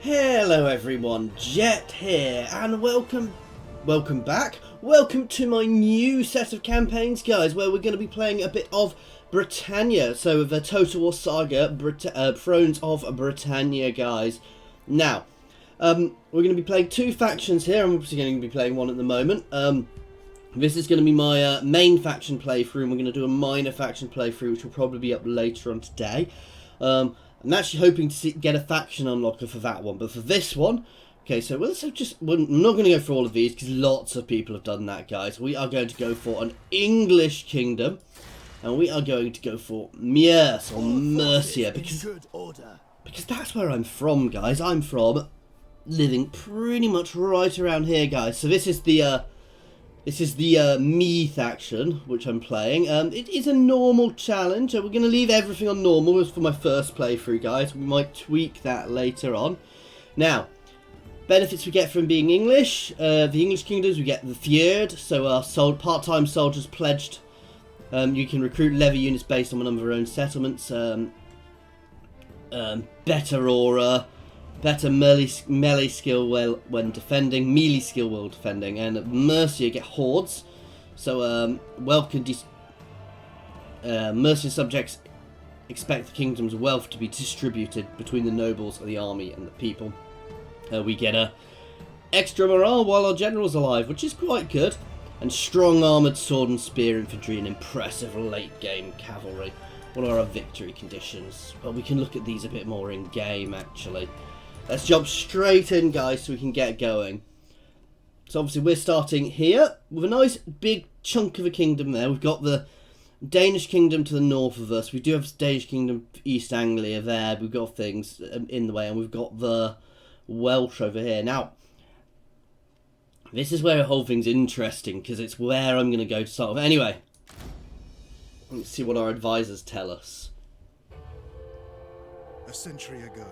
Hello everyone, Jet here, and welcome back. Welcome to my new set of campaigns, guys, where we're going to be playing a bit of Britannia. So the Total War Saga, Thrones of Britannia, guys. Now, we're going to be playing two factions here. I'm obviously going to be playing one at the moment. This is going to be my main faction playthrough, and we're going to do a minor faction playthrough, which will probably be up later on today. I'm actually hoping to get a faction unlocker for that one, but for this one, okay, so we're not going to go for all of these because lots of people have done that, guys. We are going to go for an English kingdom, and we are going to go for Mierce or Mercia because that's where I'm from, guys. I'm from living pretty much right around here, guys. So this is the me faction, which I'm playing. It is a normal challenge. We're going to leave everything on normal as for my first playthrough, guys. We might tweak that later on. Now, benefits we get from being English. The English kingdoms, we get the Fjord. So our part-time soldiers pledged. You can recruit levy units based on the number of your own settlements. Better aura. Better melee skill when defending, melee skill while defending, and at Mercia get hordes. So Mercian subjects expect the kingdom's wealth to be distributed between the nobles of the army and the people. We get a extra morale while our general's alive, which is quite good, and strong armoured sword and spear infantry and impressive late game cavalry. What are our victory conditions? Well, we can look at these a bit more in game actually. Let's jump straight in, guys, so we can get going. So obviously we're starting here with a nice big chunk of a kingdom there. We've got the Danish kingdom to the north of us. We do have the Danish kingdom, East Anglia there. We've got things in the way, and we've got the Welsh over here. Now, this is where the whole thing's interesting, because it's where I'm going to go to start with. Anyway, let's see what our advisors tell us. A century ago,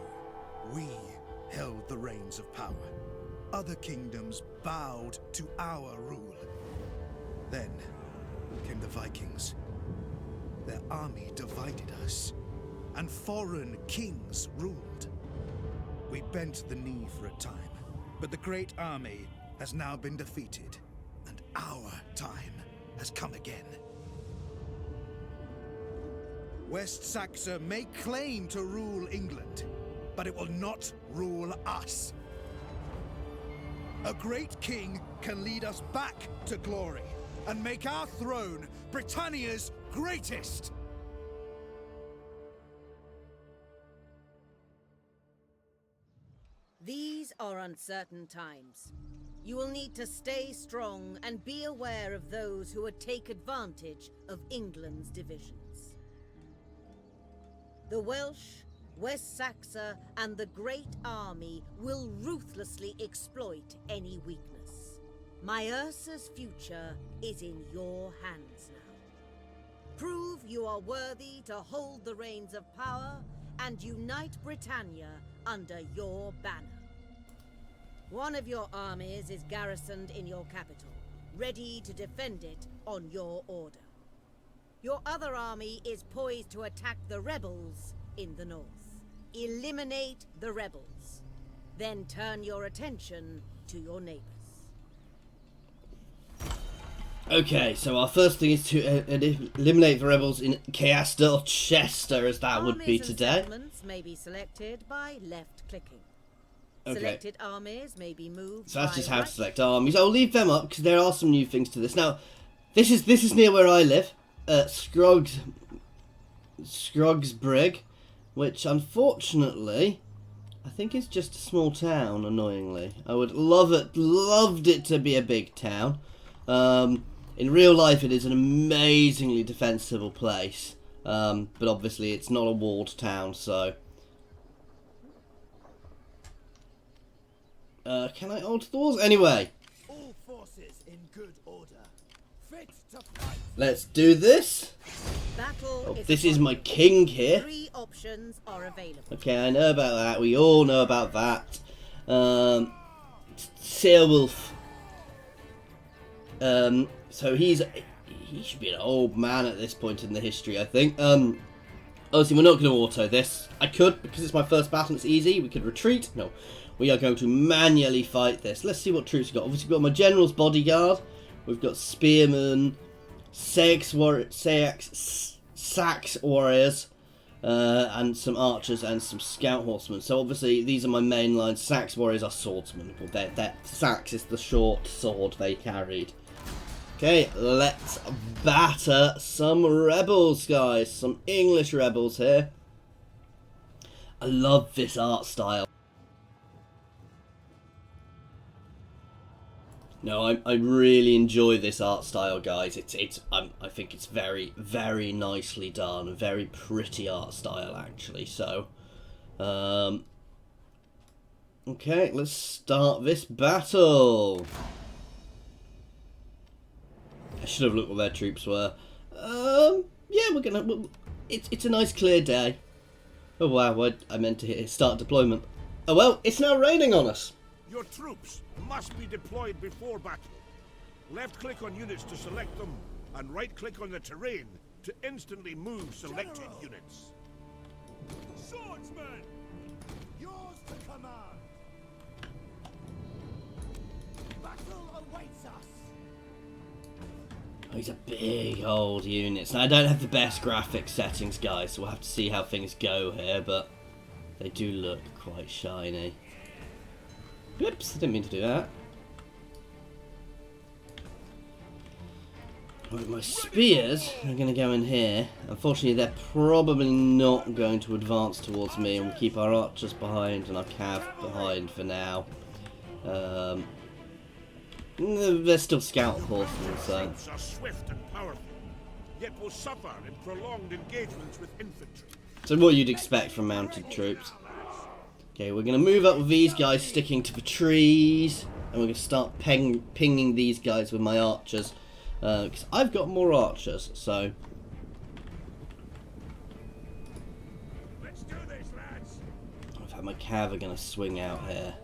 we held the reins of power. Other kingdoms bowed to our rule. Then came the Vikings. Their army divided us, and foreign kings ruled. We bent the knee for a time, but the great army has now been defeated, and our time has come again. West Saxon may claim to rule England, but it will not rule us. A great king can lead us back to glory and make our throne Britannia's greatest. These are uncertain times. You will need to stay strong and be aware of those who would take advantage of England's divisions. The Welsh, West Saxon and the Great Army will ruthlessly exploit any weakness. Mierce's future is in your hands now. Prove you are worthy to hold the reins of power and unite Britannia under your banner. One of your armies is garrisoned in your capital, ready to defend it on your order. Your other army is poised to attack the rebels in the north. Eliminate the rebels. Then turn your attention to your neighbors. Okay, so our first thing is to eliminate the rebels in Ceaster or Ceaster, as that would be today. Armies and settlements may be selected by left-clicking. Okay. Selected armies may be moved. So that's just how right. to select armies. I'll leave them up because there are some new things to this. Now, this is near where I live, Scrogsbrig, which unfortunately I think is just a small town. Annoyingly, I would loved it to be a big town. In real life, it is an amazingly defensible place, but obviously it's not a walled town. So, can I alter the walls? Anyway, All forces in good order, fit to fight. Let's do this. Battle This is my king here. 3 options are available. Okay, I know about that. We all know about that. Ceolwulf. So he should be an old man at this point in the history, I think. Obviously, we're not going to auto this. I could, because it's my first battle, it's easy. We could retreat. No, we are going to manually fight this. Let's see what troops we've got. Obviously, we've got my general's bodyguard. We've got spearmen, sax warriors, and some archers and some scout horsemen. So obviously, these are my main lines. Sax warriors are swordsmen. Sax is the short sword they carried. Okay, let's batter some rebels, guys. Some English rebels here. I love this art style. No, I really enjoy this art style, guys. I think it's very, very nicely done. A very pretty art style, actually. So, okay, let's start this battle. I should have looked what their troops were. Yeah, it's a nice clear day. Oh wow, I meant to hit start deployment. Oh well, it's now raining on us. Your troops must be deployed before battle. Left-click on units to select them, and right-click on the terrain to instantly move selected units. Swordsman! Yours to command! Battle awaits us! These are big old units. Now, I don't have the best graphics settings, guys, so we'll have to see how things go here, but they do look quite shiny. Oops, I didn't mean to do that. Right, my spears are going to go in here. Unfortunately, they're probably not going to advance towards me, and we'll keep our archers behind and our cav behind for now. They're still scout horsemen, so. Troops are swift and powerful, yet will suffer in prolonged engagements with infantry. So what you'd expect from mounted troops. Okay, we're going to move up with these guys sticking to the trees, and we're going to start pinging these guys with my archers, because I've got more archers, so. Let's do this, lads. In fact, my cav are going to swing out here.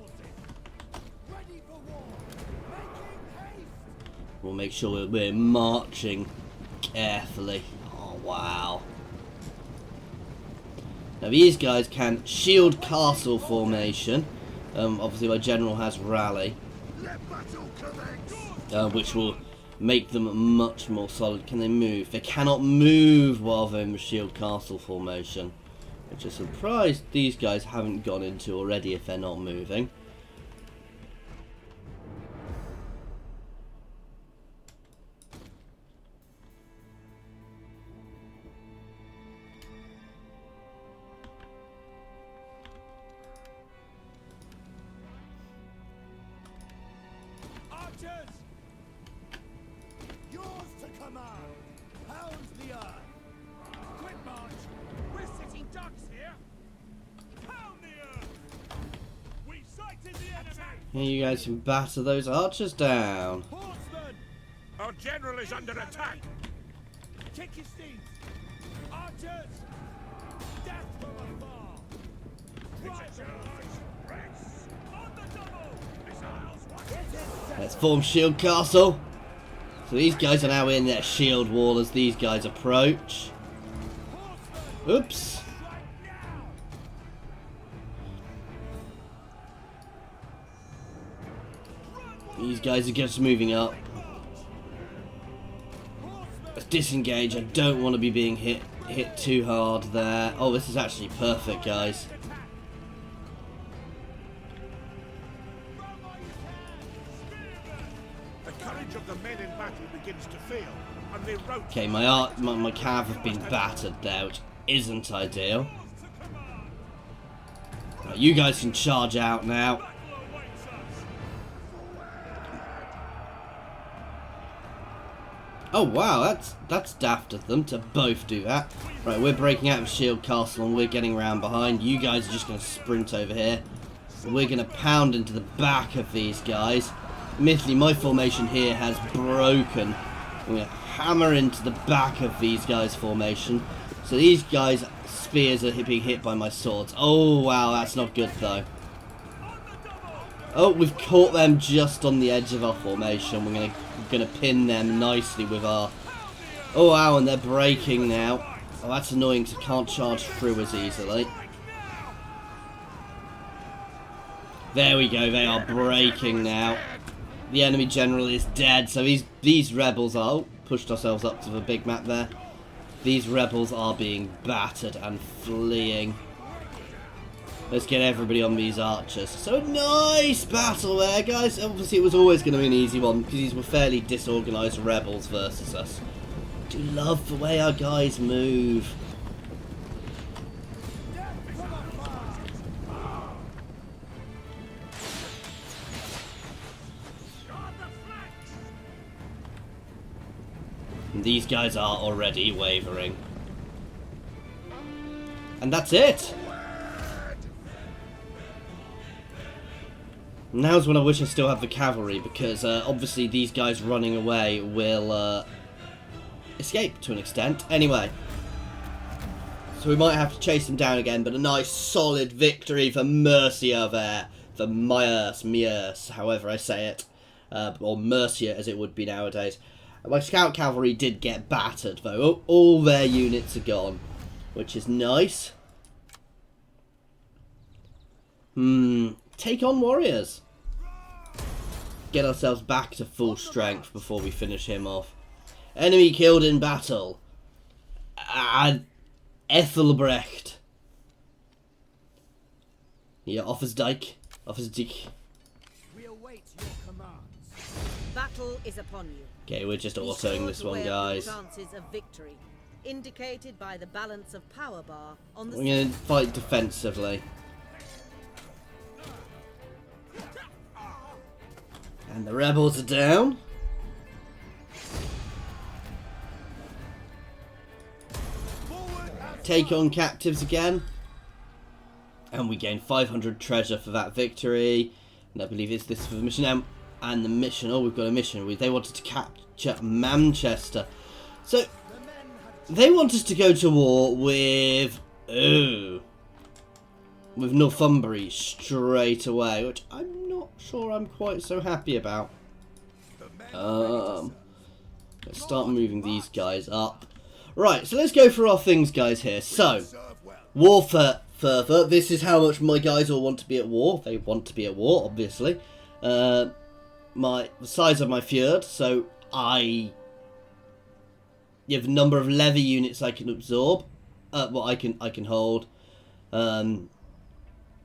We'll make sure we're marching carefully. Oh, wow. Now, these guys can shield castle formation. Obviously, my general has rally. Which will make them much more solid. Can they move? They cannot move while they're in the shield castle formation. Which is surprised these guys haven't gone into already if they're not moving. Yours to command! Pound the earth! Quick march! We're sitting ducks here! Pound the earth! We sighted the enemy! Here, you guys can batter those archers down. Horsemen! Our general is under attack. Kick his steeds! Archers! Death from afar! Right Race! on the double! Missiles! Let's form shield castle. So these guys are now in their shield wall as these guys approach. Oops. These guys are just moving up. Let's disengage. I don't want to be being hit too hard there. Oh, this is actually perfect, guys. The courage of the men in battle begins to fail, and they rout. Okay, my cav have been battered there, which isn't ideal. Right, you guys can charge out now. Oh wow, that's daft of them to both do that. Right, we're breaking out of shield castle and we're getting around behind. You guys are just going to sprint over here. We're going to pound into the back of these guys. Admittedly, my formation here has broken. I'm going to hammer into the back of these guys' formation. So these guys' spears are being hit by my swords. Oh wow, that's not good though. Oh, we've caught them just on the edge of our formation. We're gonna pin them nicely with our... Oh wow, and they're breaking now. Oh, that's annoying because I can't charge through as easily. There we go, they are breaking now. The enemy general is dead, so these rebels are... Oh, pushed ourselves up to the big map there. These rebels are being battered and fleeing. Let's get everybody on these archers. So a nice battle there, guys. Obviously, it was always going to be an easy one because these were fairly disorganised rebels versus us. I do love the way our guys move. And these guys are already wavering. And that's it. Now's when I wish I still had the cavalry, because obviously these guys running away will escape to an extent. Anyway, so we might have to chase them down again, but a nice solid victory for Mercia there. For Mierce, however I say it. Or Mercia as it would be nowadays. My scout cavalry did get battered though. All their units are gone, which is nice. Take on warriors. Get ourselves back to full strength before we finish him off. Enemy killed in battle. And Ethelbrecht. Yeah, Offersdyke. We await your commands. Battle is upon you. Okay, we're just autoing this one, guys. Chances of victory, indicated by the balance of power bar on the. We're going to fight defensively. And the rebels are down. Take on captives again. And we gain 500 treasure for that victory. And I believe it's this for the mission now. And the mission, oh, we've got a mission. They wanted to capture Mameceaster. So, they want us to go to war with Northumbria straight away, which I'm not sure I'm quite so happy about. Let's start moving these guys up. Right, so let's go through our things, guys, here. So, warfare further. This is how much my guys all want to be at war. They want to be at war, obviously. The size of my fjord, so you have a number of levy units I can absorb, I can hold,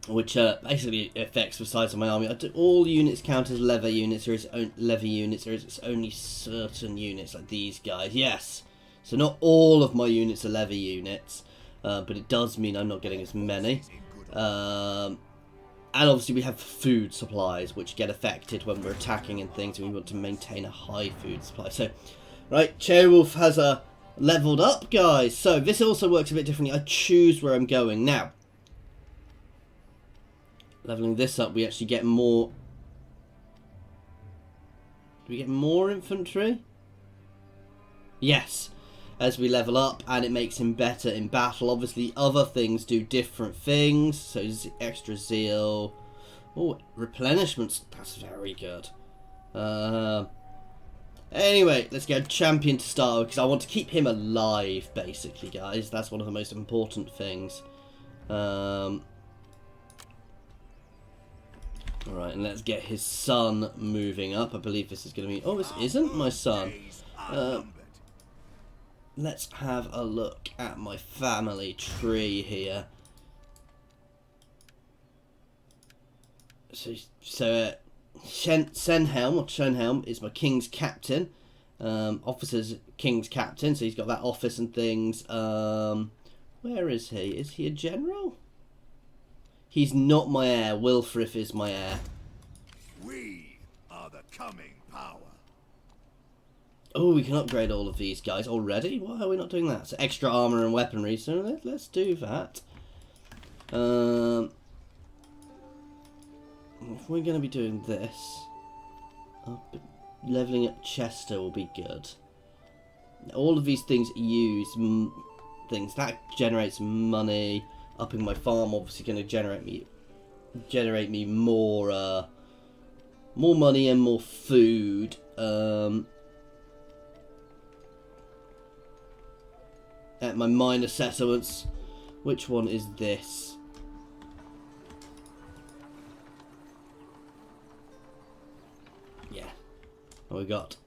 which basically affects the size of my army. All units count as levy units, or is levy units, or is it only certain units like these guys? Yes, so not all of my units are levy units, but it does mean I'm not getting as many. And obviously we have food supplies, which get affected when we're attacking and things, and we want to maintain a high food supply. So, right, Ceolwulf has leveled up, guys. So, this also works a bit differently. I choose where I'm going. Now, leveling this up, we actually get more... Do we get more infantry? Yes, as we level up, and it makes him better in battle. Obviously, other things do different things. So, extra zeal. Oh, replenishments. That's very good. Anyway, let's get a champion to start with, because I want to keep him alive, basically, guys. That's one of the most important things. Alright, and let's get his son moving up. I believe this is going to be... Oh, this isn't my son. Let's have a look at my family tree here. So Schoenhelm is my king's captain. Officer's king's captain, so he's got that office and things. Where is he? Is he a general? He's not my heir. Wilfrith is my heir. We are the coming power. Oh, we can upgrade all of these guys already? Why are we not doing that? So extra armor and weaponry, so let's do that. If we're going to be doing this, leveling up Ceaster will be good. All of these things use things. That generates money. Upping my farm obviously going to generate me more money and more food. at my minor settlements. Which one is this? Yeah. And we got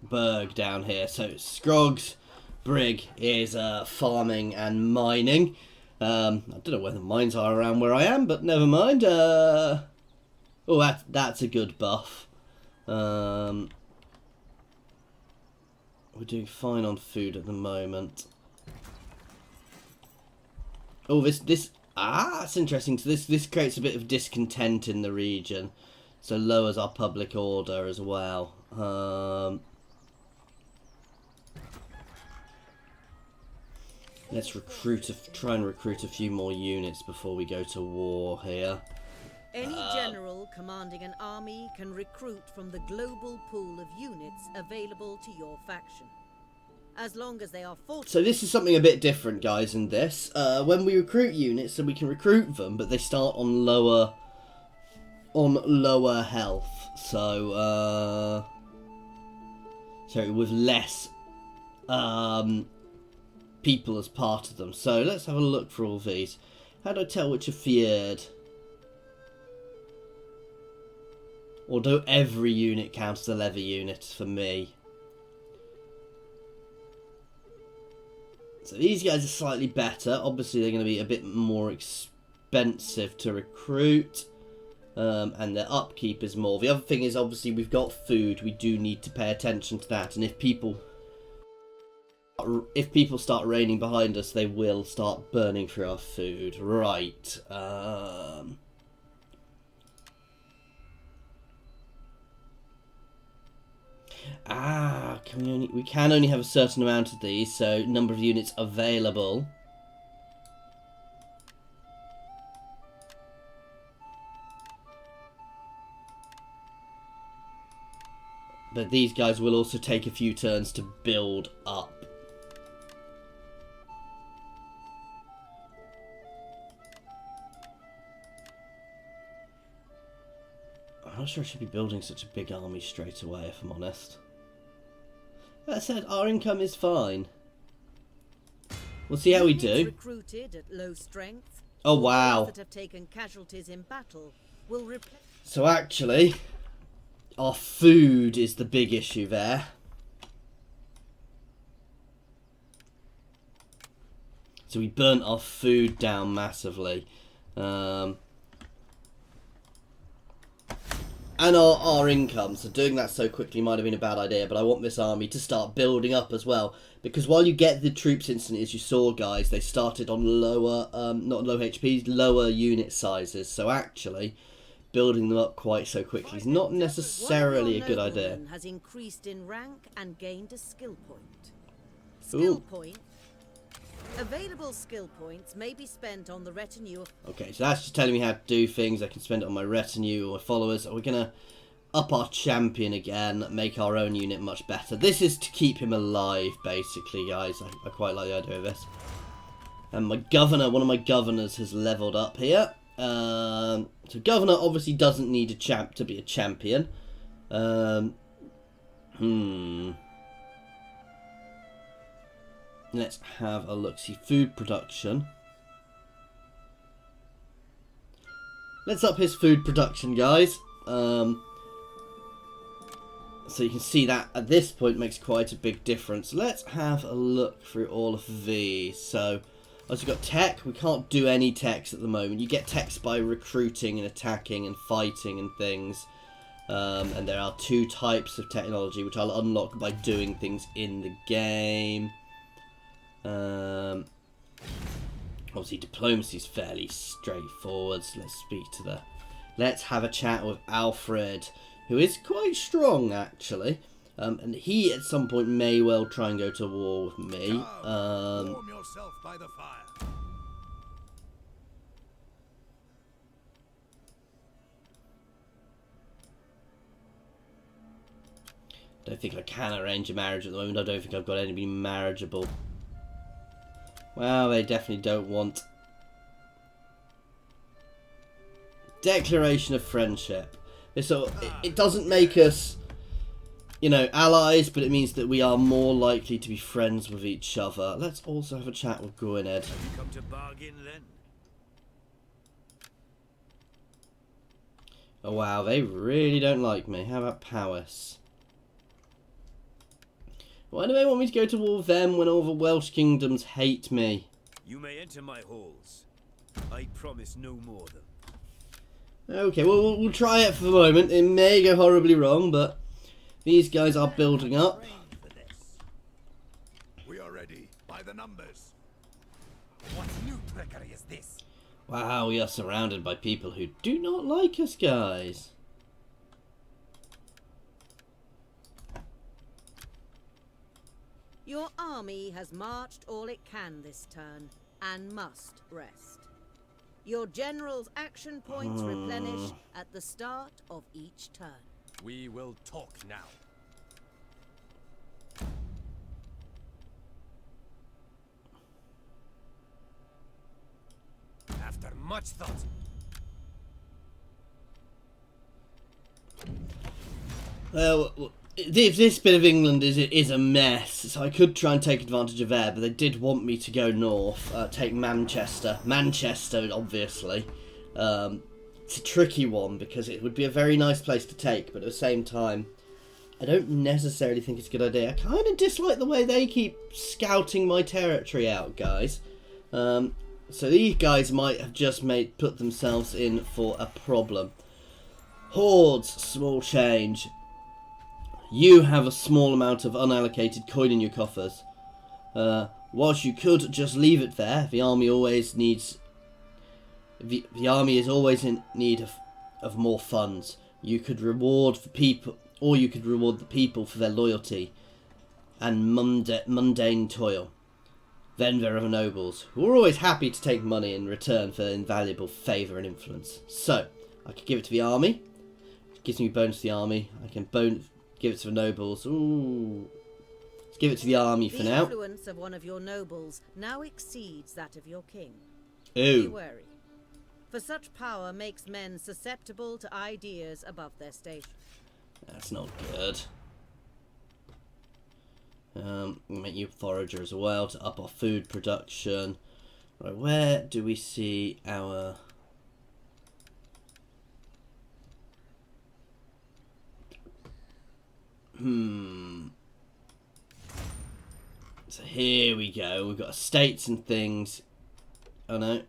Berg down here. So Scroggs Brig is farming and mining. I don't know where the mines are around where I am, but never mind. Oh, that's a good buff. We're doing fine on food at the moment. Oh, that's interesting. So this creates a bit of discontent in the region, so lowers our public order as well. Let's try and recruit a few more units before we go to war here. Any general commanding an army can recruit from the global pool of units available to your faction. As long as they are fortified. So this is something a bit different, guys, in this. When we recruit units, so we can recruit them, but they start on lower health. So with less people as part of them. So let's have a look for all these. How do I tell which are feared? Although every unit counts the leather units for me. So these guys are slightly better. Obviously they're going to be a bit more expensive to recruit. And their upkeep is more. The other thing is, obviously, we've got food. We do need to pay attention to that. And if people start raining behind us, they will start burning through our food. Right. We can only have a certain amount of these, so number of units available. But these guys will also take a few turns to build up. I'm not sure I should be building such a big army straight away, if I'm honest. That said, our income is fine. We'll see how we do. Recruited at low strength, oh wow! that have taken casualties in battle will so actually, our food is the big issue there. So we burnt our food down massively. And our income, so doing that so quickly might have been a bad idea, but I want this army to start building up as well. Because while you get the troops instantly, as you saw, guys, they started on lower, not low HPs, lower unit sizes. So actually, building them up quite so quickly is not necessarily a good idea. Has increased in rank and gained a skill point. Skill point. Available skill points may be spent on the retinue of... Okay, so that's just telling me how to do things. I can spend it on my retinue or followers. We're going to up our champion again, make our own unit much better. This is to keep him alive, basically, guys. I quite like the idea of this. And my governor, one of my governors has leveled up here. So governor obviously doesn't need to be a champion. Let's have a look. See, food production. Let's up his food production, guys. So you can see that at this point makes quite a big difference. Let's have a look through all of these. So, also got tech. We can't do any techs at the moment. You get techs by recruiting and attacking and fighting and things. And there are 2 types of technology which I'll unlock by doing things in the game. Obviously diplomacy is fairly straightforward, so let's have a chat with Alfred, who is quite strong actually, and he at some point may well try and go to war with me. Warm yourself by the fire. Don't think I can arrange a marriage at the moment. I don't think I've got anybody marriageable. Well, they definitely don't want. Declaration of friendship. So it doesn't make us you know, allies, but it means that we are more likely to be friends with each other. Let's also have a chat with Gwynedd. Have you come to bargain then? Oh wow, they really don't like me. How about Powys? Why do they want me to go to war with them when all the Welsh kingdoms hate me? You may enter my halls. I promise no more than. Okay, well, we'll try it for the moment. It may go horribly wrong, but these guys are building up. We are ready by the numbers. What new trickery is this? Wow, we are surrounded by people who do not like us, guys. Your army has marched all it can this turn, and must rest. Your general's action points replenish at the start of each turn. We will talk now. After much thought. Well, this bit of England is a mess, so I could try and take advantage of there, but they did want me to go north, take Manchester, obviously. It's a tricky one because it would be a very nice place to take, but at the same time, I don't necessarily think it's a good idea. I kind of dislike the way they keep scouting my territory out, guys. So these guys might have just put themselves in for a problem. Hordes, small change. You have a small amount of unallocated coin in your coffers. Whilst you could just leave it there, the army always needs. The army is always in need of more funds. You could reward the people, or you could reward the people for their loyalty and mundane toil. Then there are the nobles, who are always happy to take money in return for invaluable favour and influence. So, I could give it to the army. It gives me bonus to the army. I can give it to the nobles. Ooh. Let's give it to the army for now. The influence of one of your nobles now exceeds that of your king. Ooh. Be wary. For such power makes men susceptible to ideas above their station. That's not good. Make you a forager as well to up our food production. Right, where do we see our... So here we go. We've got estates and things. Oh no.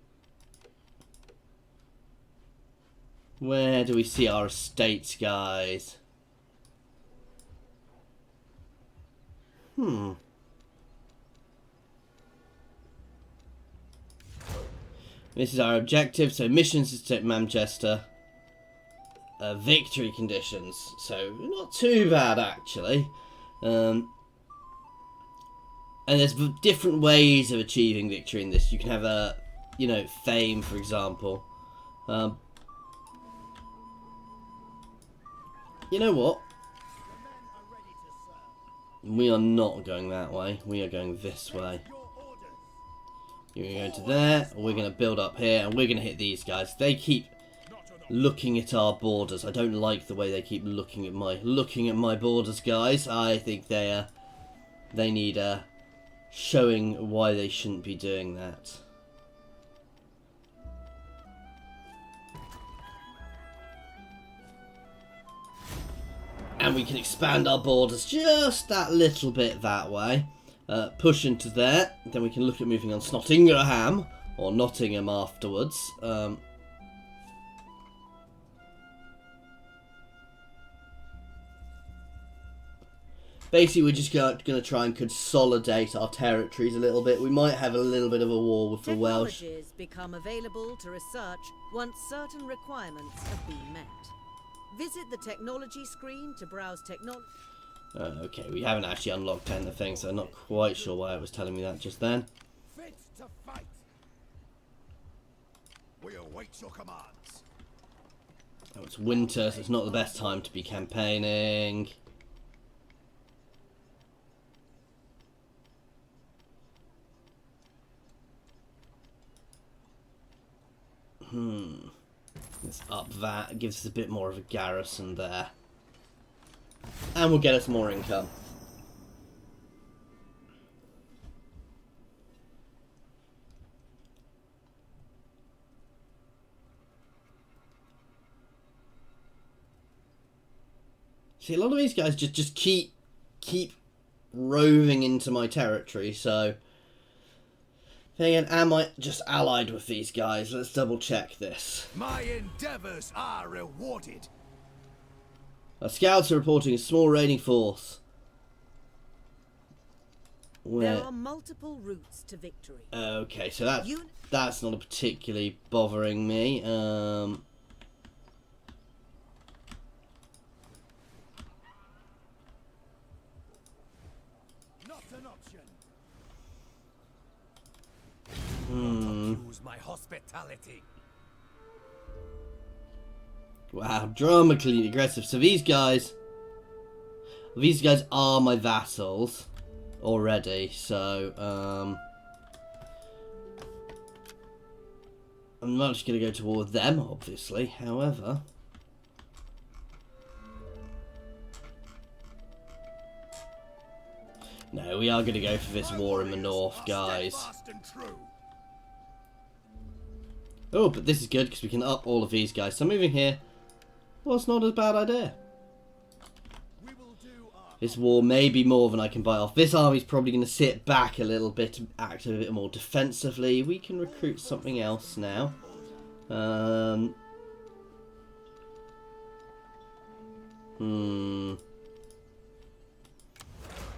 Where do we see our estates, guys? This is our objective. So missions is to take Mameceaster. Victory conditions. So not too bad actually. And there's different ways of achieving victory in this. You can have a, you know, fame, for example. You know what? We are not going that way. We are going this way. You're going to there, and we're going to build up here, and we're going to hit these guys. They keep looking at our borders. I don't like the way they keep looking at my borders, guys. I think they need showing why they shouldn't be doing that. And we can expand our borders just that little bit that way. Push into there. Then we can look at moving on Snottingham or Nottingham afterwards. Basically, we're just going to try and consolidate our territories a little bit. We might have a little bit of a war with the Welsh. Technologies become available to research once certain requirements have been met. Visit the technology screen to browse technology. Okay, we haven't actually unlocked any of the things, so I'm not quite sure why it was telling me that just then. Fit to fight. We await your commands. Oh, it's winter, so it's not the best time to be campaigning. Let's up that. It gives us a bit more of a garrison there. And will get us more income. See, a lot of these guys just keep roving into my territory, so... Then again, am I just allied with these guys? Let's double check this. My endeavors are rewarded. Our scouts are reporting a small raiding force. Where? There are multiple routes to victory. Okay, so that's not particularly bothering me. Not an option. Use my hospitality. Wow, dramatically aggressive. So these guys are my vassals already. So I'm not just going to go to war with them, obviously. However, no, we are going to go for this war in the north, guys. Oh, but this is good because we can up all of these guys. So moving here was not a bad idea. This war may be more than I can bite off. This army's probably going to sit back a little bit and act a bit more defensively. We can recruit something else now. Oh,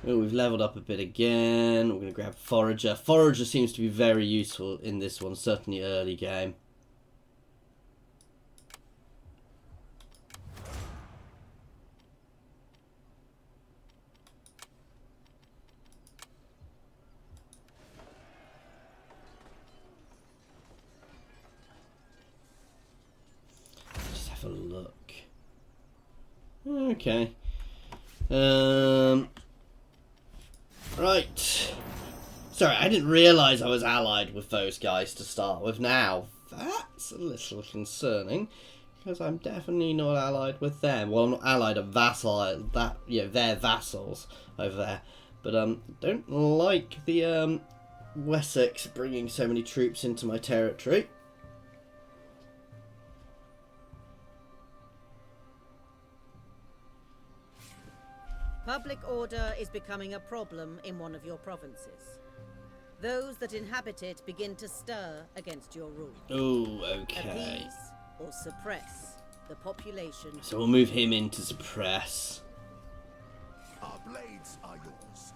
we've leveled up a bit again. We're going to grab Forager. Forager seems to be very useful in this one, certainly early game. Just have a look. Okay. Right. Sorry, I didn't realise I was allied with those guys to start with. Now, that's a little concerning, because I'm definitely not allied with them. Well, I'm not allied, I'm vassal. They're vassals over there. But don't like the Wessex bringing so many troops into my territory. Public order is becoming a problem in one of your provinces. Those that inhabit it begin to stir against your rule. Oh, okay. Appease or suppress the population. So we'll move him in to suppress. Our blades are yours.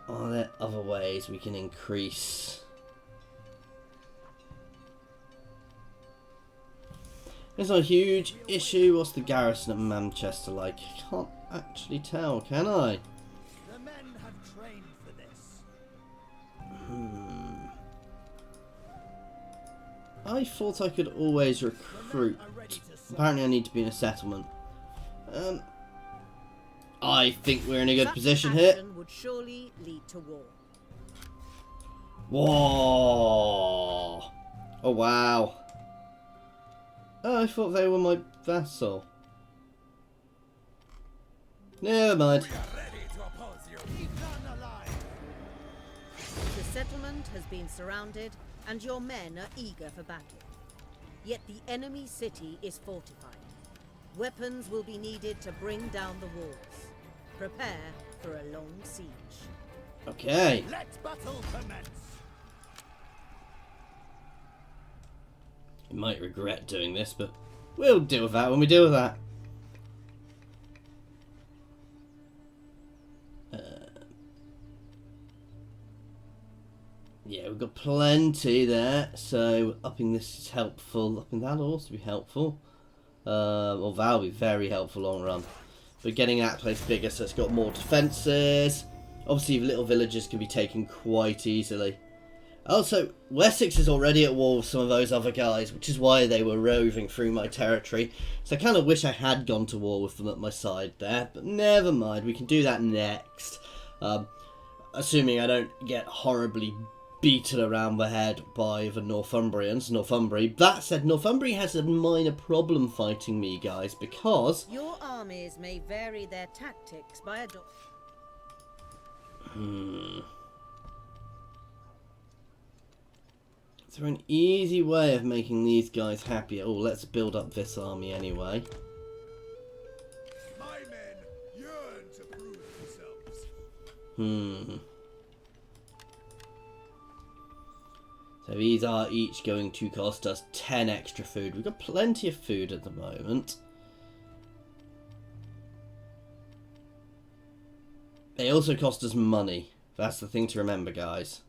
Are there other ways we can increase? It's not a huge issue. What's the garrison at Mameceaster like? I can't actually tell, can I? The men have trained for this. I thought I could always recruit. Apparently I need to be in a settlement. I think we're in a good position here. Would surely lead to war. Whoa! Oh wow. Oh, I thought they were my vassal. Never mind. We are ready to oppose you. Keep none alive. The settlement has been surrounded, and your men are eager for battle. Yet the enemy city is fortified. Weapons will be needed to bring down the walls. Prepare for a long siege. Okay. Let battle commence. You might regret doing this, but we'll deal with that when we deal with that. Yeah, we've got plenty there, so upping this is helpful. Upping that will also be helpful. Well, that'll be very helpful long run. But getting that place bigger so it's got more defences. Obviously, little villages can be taken quite easily. Also, Wessex is already at war with some of those other guys, which is why they were roving through my territory. So I kind of wish I had gone to war with them at my side there, but never mind, we can do that next. Assuming I don't get horribly beaten around the head by the Northumbrians, Northumbria. That said, Northumbria has a minor problem fighting me, guys, because... Your armies may vary their tactics by a... Is there an easy way of making these guys happier? Oh, let's build up this army anyway. My men yearn to prove themselves. So these are each going to cost us 10 extra food. We've got plenty of food at the moment. They also cost us money. That's the thing to remember, guys.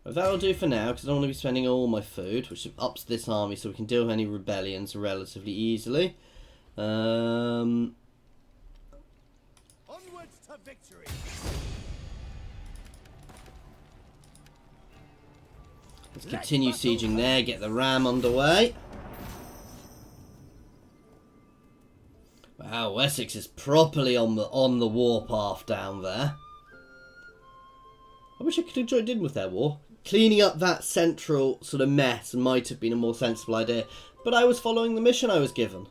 But that'll do for now, because I don't want to be spending all my food, which ups this army so we can deal with any rebellions relatively easily. Onwards to victory. Let's continue sieging there, get the ram underway. Wow, Wessex is properly on the warpath down there. I wish I could have joined in with their war. Cleaning up that central sort of mess might have been a more sensible idea, but I was following the mission I was given.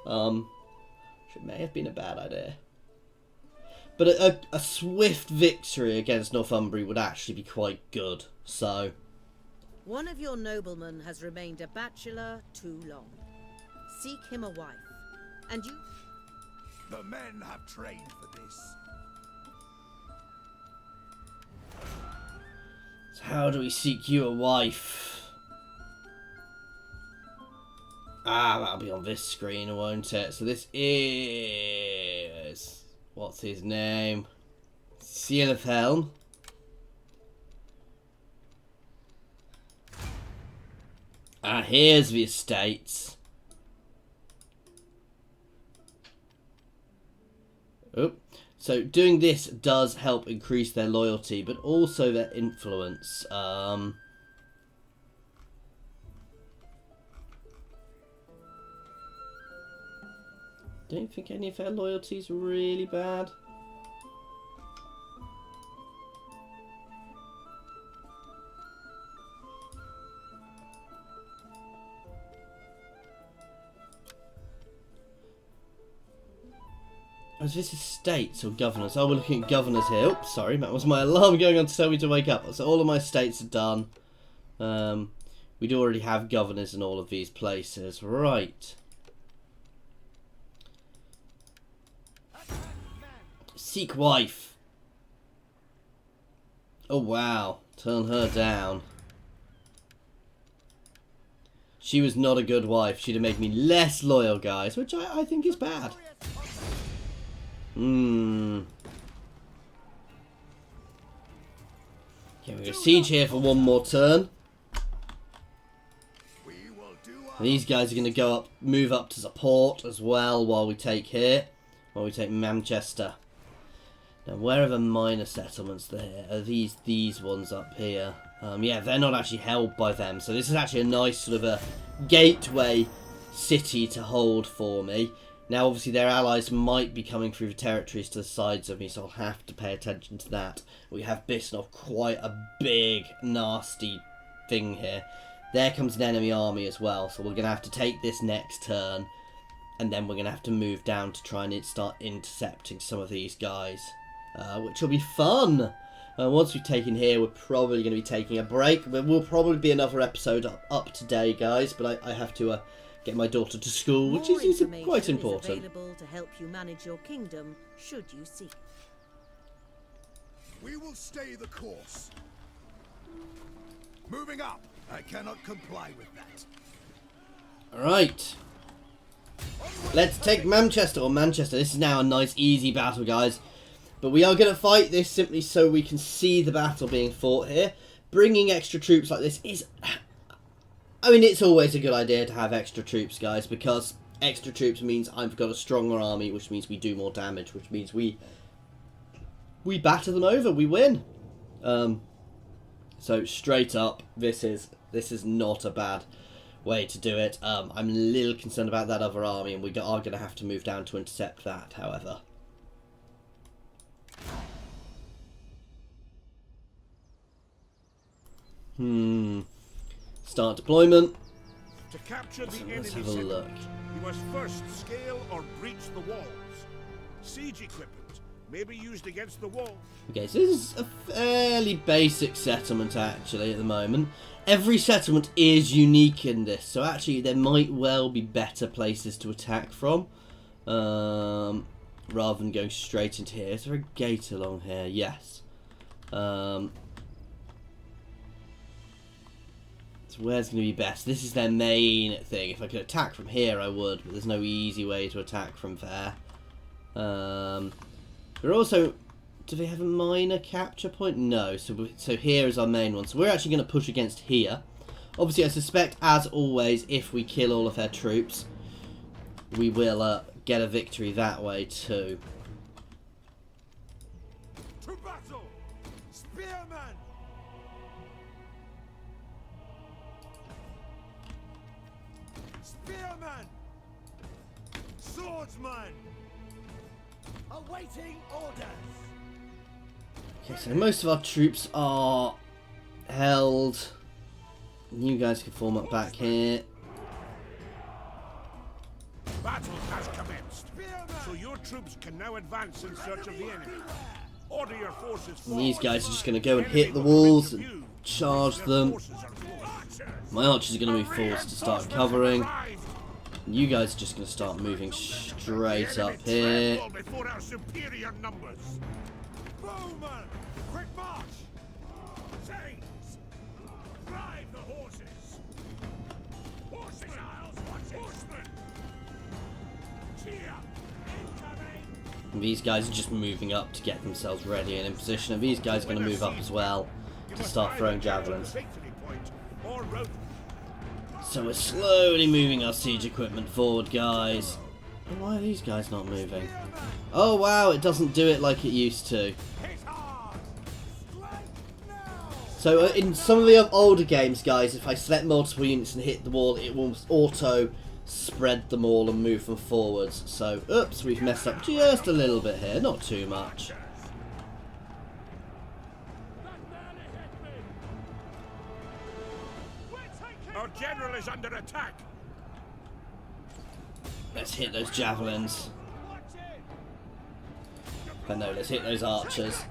It may have been a bad idea. But a swift victory against Northumbria would actually be quite good, so... One of your noblemen has remained a bachelor too long. Seek him a wife, and you... The men have trained for this. So how do we seek you a wife? Ah, that'll be on this screen, won't it? So this is... What's his name? Ciaster. Ah, here's the estates. Oh, so doing this does help increase their loyalty, but also their influence. Don't think any of their loyalty's really bad. Oh, is this estates or governors? Oh, we're looking at governors here. Oops, sorry, that was my alarm going on to tell me to wake up. So all of my estates are done. We do already have governors in all of these places. Right. Seek wife. Oh, wow. Turn her down. She was not a good wife. She'd have made me less loyal, guys, which I think is bad. Okay, we're going to siege here for one more turn. These guys are going to go up, move up to support as well while we take here. While we take Mameceaster. Now, where are the minor settlements there? Are these ones up here? Yeah, they're not actually held by them. So this is actually a nice sort of a gateway city to hold for me. Now, obviously, their allies might be coming through the territories to the sides of me, so I'll have to pay attention to that. We have Bisnov, quite a big, nasty thing here. There comes an enemy army as well, so we're going to have to take this next turn, and then we're going to have to move down to try and start intercepting some of these guys, which will be fun. Once we've taken here, we're probably going to be taking a break. There will probably be another episode up today, guys, but I have to... get my daughter to school, which is quite important. Available to help you manage your kingdom, should you seek. We will stay the course. Moving up. I cannot comply with that. Alright. Let's take Mameceaster or Manchester. This is now a nice, easy battle, guys. But we are going to fight this simply so we can see the battle being fought here. Bringing extra troops like this is... I mean, it's always a good idea to have extra troops, guys, because extra troops means I've got a stronger army, which means we do more damage, which means we batter them over, we win. So straight up, this is not a bad way to do it. I'm a little concerned about that other army, and we are going to have to move down to intercept that, however. Start deployment. To capture the So enemy let's have a settlement, look. you must first scale or breach the walls. Siege equipment may be used against the wall. Okay, so this is a fairly basic settlement actually at the moment. Every settlement is unique in this, so actually there might well be better places to attack from. Rather than going straight into here. Is there a gate along here? Yes. So where's going to be best? This is their main thing. If I could attack from here, I would, but there's no easy way to attack from there. We're also... Do they have a minor capture point? No. So here is our main one. So we're actually going to push against here. Obviously, I suspect, as always, if we kill all of their troops, we will get a victory that way too. To battle! Spearman! Spearman! Swordsman! Awaiting orders! Okay, so most of our troops are held. You guys can form up back here. Battle has commenced, so your troops can now advance in search of the enemy. Order your forces forward. And these guys are just going to go and hit the walls and charge them. My archers are going to move forwards to start covering. You guys are just going to start moving straight up here. Before our superior numbers. Bowman! Quick march! Saints, drive the horses. Horses, horsemen. Cheer, incoming. And these guys are just moving up to get themselves ready and in position. And these guys are going to move up as well to start throwing javelins. So we're slowly moving our siege equipment forward, guys. And why are these guys not moving? Oh wow, it doesn't do it like it used to. So in some of the older games, guys, if I select multiple units and hit the wall, it will auto spread them all and move them forwards. So, oops, we've messed up just a little bit here, not too much. Our general is under attack. Let's hit those javelins. But no, let's hit those archers.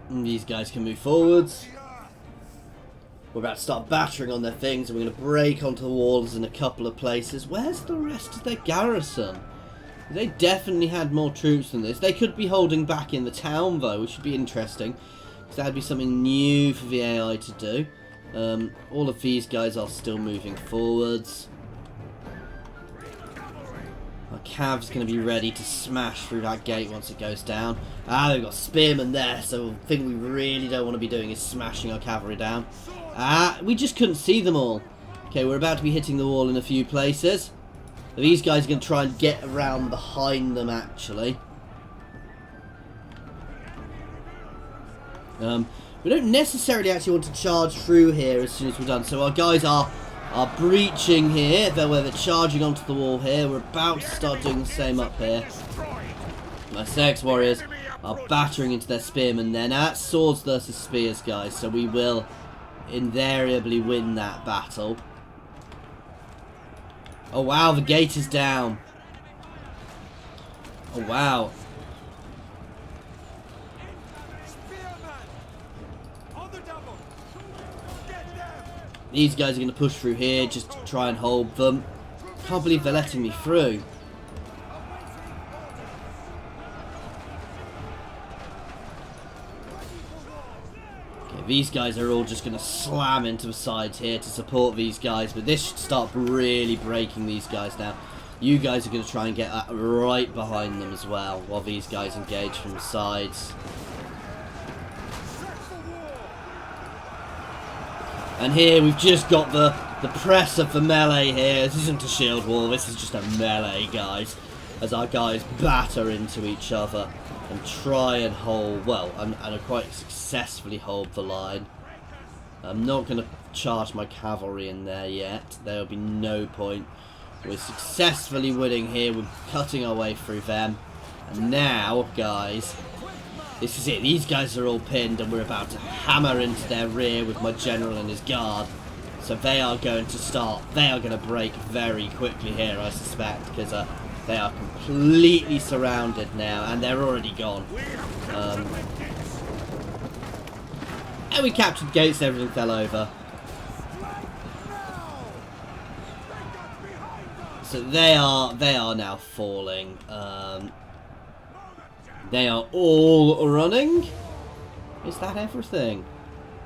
And these guys can move forwards. We're about to start battering on their things, and we're going to break onto the walls in a couple of places. Where's the rest of their garrison? They definitely had more troops than this. They could be holding back in the town, though, which would be interesting. Because that would be something new for the AI to do. All of these guys are still moving forwards. Our cav's going to be ready to smash through that gate once it goes down. Ah, they've got spearmen there, so the thing we really don't want to be doing is smashing our cavalry down. Ah, we just couldn't see them all. Okay, we're about to be hitting the wall in a few places. These guys are going to try and get around behind them, actually. We don't necessarily actually want to charge through here as soon as we're done. So our guys are breaching here. They're charging onto the wall here. We're about to start doing the same up here. My Sex warriors are battering into their spearmen there. Now that's swords versus spears, guys. So we will invariably win that battle. Oh wow, the gate is down. Oh wow. These guys are going to push through here just to try and hold them. Can't believe they're letting me through. Okay, these guys are all just going to slam into the sides here to support these guys. But this should start really breaking these guys down. You guys are going to try and get right behind them as well while these guys engage from the sides. And here we've just got the press of the melee here. This isn't a shield wall, this is just a melee, guys. As our guys batter into each other and try and hold, well, and quite successfully hold the line. I'm not going to charge my cavalry in there yet. There will be no point. We're successfully winning here. We're cutting our way through them. And now, guys, This is it. These guys are all pinned, and we're about to hammer into their rear with my general and his guard. So they are going to start. They are going to break very quickly here, I suspect, because they are completely surrounded now, and they're already gone. And we captured gates. Everything fell over. So they are now falling. They are all running. Is that everything?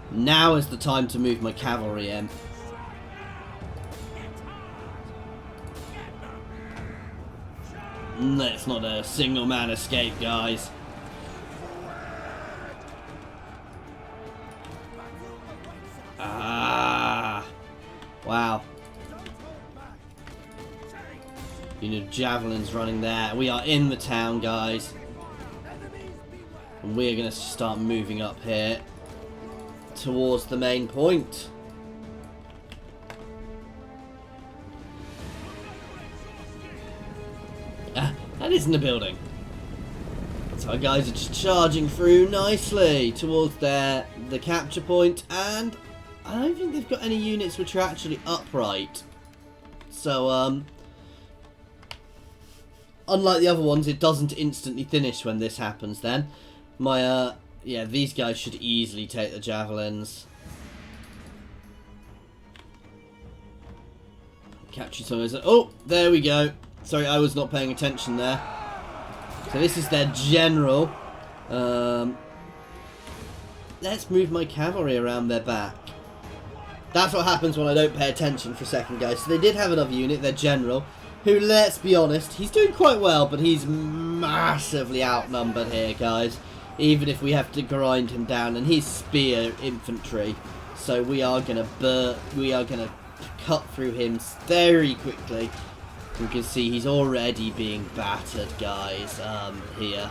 Now is the time to move my cavalry in. Let's not a single man escape, guys. Ah! Wow. Unit of javelins running there. We are in the town, guys. And we're going to start moving up here towards the main point. Ah, that isn't a building. So our guys are just charging through nicely towards the capture point, and I don't think they've got any units which are actually upright. So, unlike the other ones, it doesn't instantly finish when this happens then. My, yeah, these guys should easily take the javelins. Capture some of those. Oh, there we go. Sorry, I was not paying attention there. So this is their general. Let's move my cavalry around their back. That's what happens when I don't pay attention for a second, guys. So they did have another unit, their general, who, let's be honest, he's doing quite well, but he's massively outnumbered here, guys. Even if we have to grind him down, and he's spear infantry, so we are gonna cut through him very quickly. You can see he's already being battered, guys. Here,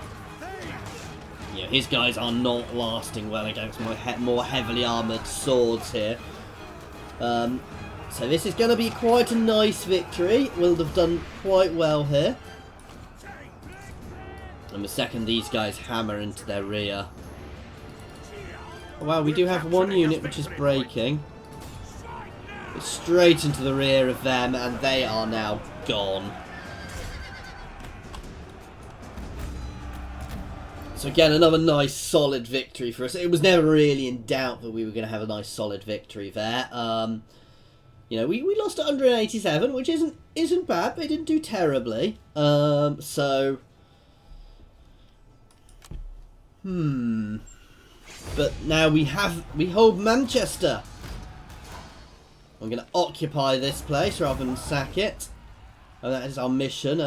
yeah, his guys are not lasting well against my more heavily armoured swords here. So this is going to be quite a nice victory. We'll have done quite well here. And the second these guys hammer into their rear. Wow, we do have one unit which is breaking. It's straight into the rear of them, and they are now gone. So again, another nice solid victory for us. It was never really in doubt that we were going to have a nice solid victory there. You know, we lost 187, which isn't bad, but they didn't do terribly. So but now we hold Mameceaster. I'm going to occupy this place rather than sack it. And that is our mission.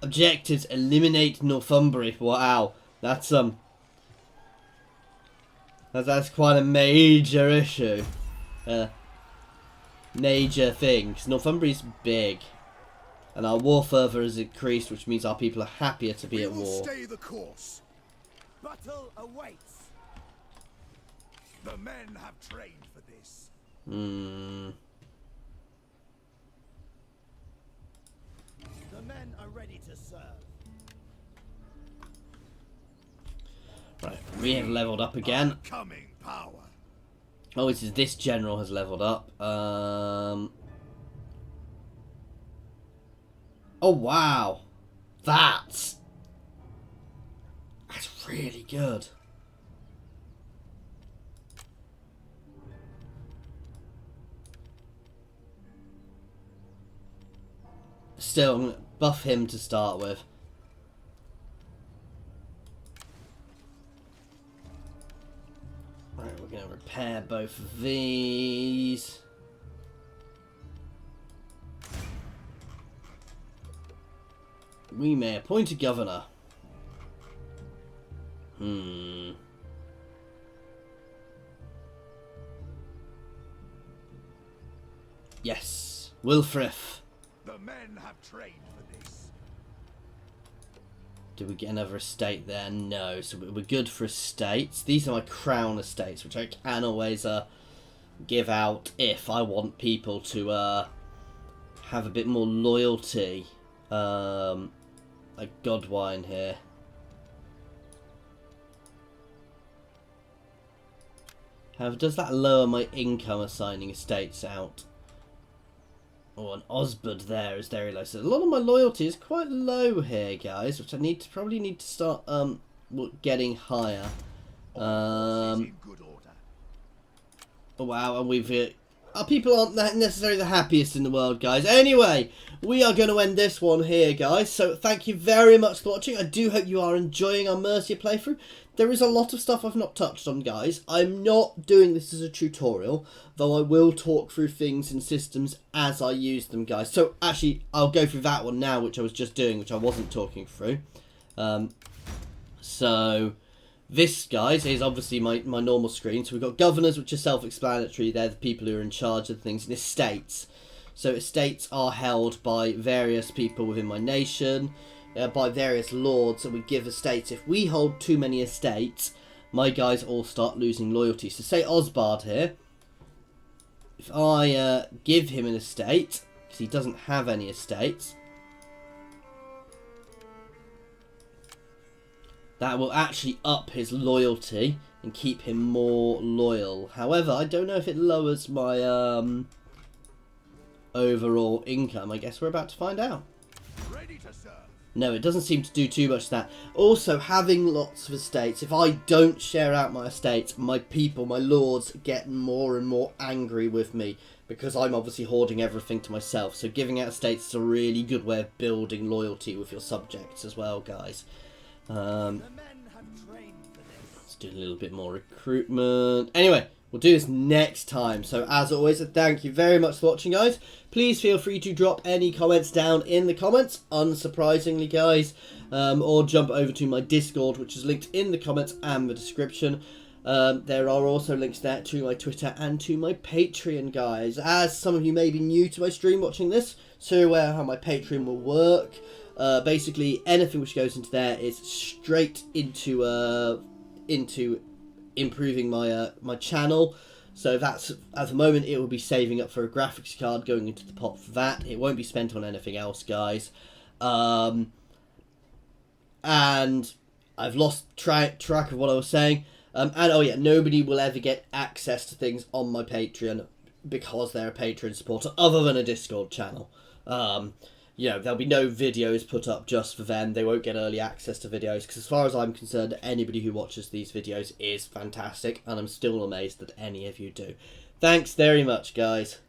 Objectives: eliminate Northumbria. Wow, that's quite a major issue. Major thing, because Northumbria's big, and our war fervour has increased, which means our people are happier to be at war. Stay the course. Battle awaits. The men have trained for this. The men are ready to serve. Right, we have leveled up again. Coming power. Oh, this general has leveled up. Oh wow, that's really good. Still, I'm going to buff him to start with. Right, we're going to repair both of these. We may appoint a governor. Yes, Wilfrith. The men have trained for this. Did we get another estate there? No. So we're good for estates. These are my crown estates, which I can always give out if I want people to have a bit more loyalty. Like Godwine here. However, does that lower my income assigning estates out? Oh, an Osbert there is very low. So a lot of my loyalty is quite low here, guys, which I probably need to start getting higher. Oh, wow, and we've our people aren't necessarily the happiest in the world, guys. Anyway, we are going to end this one here, guys. So thank you very much for watching. I do hope you are enjoying our Mercia playthrough. There is a lot of stuff I've not touched on, guys. I'm not doing this as a tutorial, though I will talk through things and systems as I use them, guys. So actually, I'll go through that one now, which I was just doing, which I wasn't talking through. So this, guys, is obviously my normal screen. So we've got governors, which are self-explanatory. They're the people who are in charge of things. And estates. So estates are held by various people within my nation, by various lords, and we give estates. If we hold too many estates, my guys all start losing loyalty. So say Osbard here. If I give him an estate, because he doesn't have any estates, that will actually up his loyalty and keep him more loyal. However, I don't know if it lowers my overall income. I guess we're about to find out. Ready to serve. No, it doesn't seem to do too much of that. Also, having lots of estates, if I don't share out my estates, my people, my lords, get more and more angry with me, because I'm obviously hoarding everything to myself. So giving out estates is a really good way of building loyalty with your subjects as well, guys. The men have trained for this. Let's do a little bit more recruitment. Anyway, we'll do this next time. So as always, thank you very much for watching, guys. Please feel free to drop any comments down in the comments, unsurprisingly, guys. Or jump over to my Discord, which is linked in the comments and the description. There are also links there to my Twitter and to my Patreon, guys. As some of you may be new to my stream watching this, so you're aware how my Patreon will work. Basically, anything which goes into there is straight into improving my channel. So that's, at the moment, it will be saving up for a graphics card going into the pot for that. It won't be spent on anything else, guys. And I've lost track of what I was saying. And oh yeah, nobody will ever get access to things on my Patreon because they're a Patreon supporter, other than a Discord channel. You know, there'll be no videos put up just for them. They won't get early access to videos, because as far as I'm concerned, anybody who watches these videos is fantastic, and I'm still amazed that any of you do. Thanks very much, guys.